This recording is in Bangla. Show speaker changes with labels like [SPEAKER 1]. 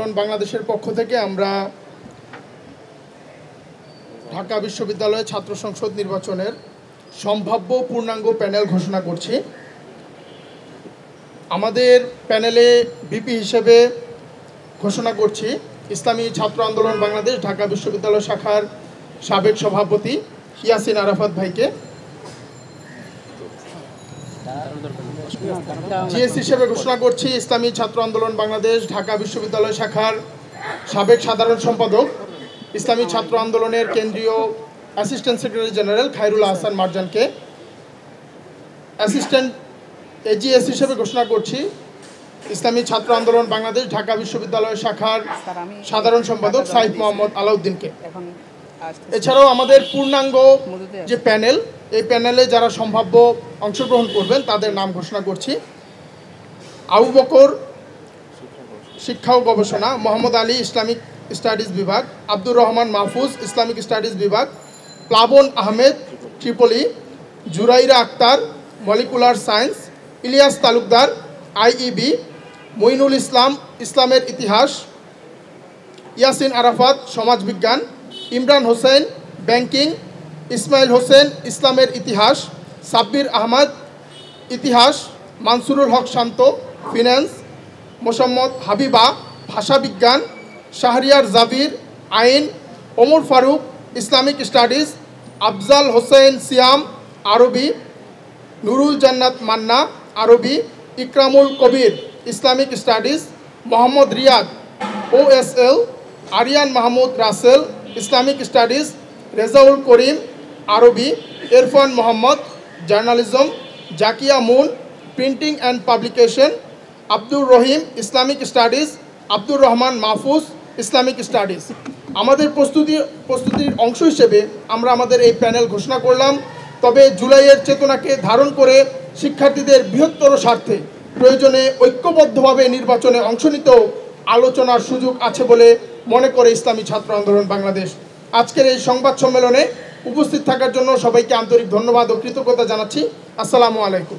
[SPEAKER 1] আন্দোলন বাংলাদেশের পক্ষ থেকে আমরা ঢাকা বিশ্ববিদ্যালয় ছাত্র সংসদ নির্বাচনের সম্ভাব্য পূর্ণাঙ্গ প্যানেল ঘোষণা করছি। আমাদের প্যানেলে ভিপি হিসেবে ঘোষণা করছি ইসলামী ছাত্র আন্দোলন বাংলাদেশ ঢাকা বিশ্ববিদ্যালয় শাখার সাবেক সভাপতি ইয়াসিন আরাফাত ভাইকে। জিএস হিসেবে ঘোষণা করছি ইসলামী ছাত্র আন্দোলন বাংলাদেশ ঢাকা বিশ্ববিদ্যালয় শাখার সাবেক সাধারণ সম্পাদক ইসলামী ছাত্র আন্দোলনের কেন্দ্রীয় assistant secretary general Khairul Ahsan মারজানকে। অ্যাসিস্ট্যান্ট এজিএস হিসেবে ঘোষণা করছি ইসলামী ছাত্র আন্দোলন বাংলাদেশ ঢাকা বিশ্ববিদ্যালয় শাখার সাধারণ সম্পাদক সাইদ মোহাম্মদ আলাউদ্দিনকে। এছাড়াও আমাদের পূর্ণাঙ্গ যে প্যানেল, এই প্যানেলে যারা সম্ভাব্য অংশগ্রহণ করবেন তাদের নাম ঘোষণা করছি। আবু বকর শিক্ষা ও গবেষণা, মোহাম্মদ আলী ইসলামিক স্টাডিজ বিভাগ, আব্দুর রহমান মাহফুজ ইসলামিক স্টাডিজ বিভাগ, Plabon Ahmed triple E, Juraira Akter molecular science, Ilias Talukdar IEB, Moinul Islam ইসলামের ইতিহাস, ইয়াসিন আরাফাত সমাজবিজ্ঞান, ইমরান হোসেন ব্যাংকিং, ইসমাইল হোসেন ইসলামের ইতিহাস, সাব্বির আহমদ ইতিহাস, মানসুরুল হক শান্ত ফিন্যান্স, মোসাম্মদ হাবিবা ভাষাবিজ্ঞান, শাহরিয়ার জাবির আইন, ওমর ফারুক ইসলামিক স্টাডিজ, আফজাল হোসেন সিয়াম আরবি, নুরুল জান্নাত মান্না আরবি, Ikramul Kabir Islamic studies, Mohammad Riyad OSL, Arian Mahmud Rasel Islamic studies, Rezaul Karim আরবি, Irfan Mohammad journalism, Zakia moon printing and publication, Abdur Rahim Islamic studies, Abdur Rahman Mahfuz Islamic studies. আমাদের প্রস্তুতির অংশ হিসেবে আমরা আমাদের এই প্যানেল ঘোষণা করলাম। তবে জুলাইয়ের চেতনাকে ধারণ করে শিক্ষার্থীদের বৃহত্তর স্বার্থে প্রয়োজনে ঐক্যবদ্ধভাবে নির্বাচনে অংশ নিতেও আলোচনার সুযোগ আছে বলে মনে করে ইসলামী ছাত্র আন্দোলন বাংলাদেশ। আজকের এই সংবাদ সম্মেলনে উপস্থিত থাকার জন্য সবাইকে আন্তরিক ধন্যবাদ ও কৃতজ্ঞতা জানাচ্ছি। আসসালামু আলাইকুম।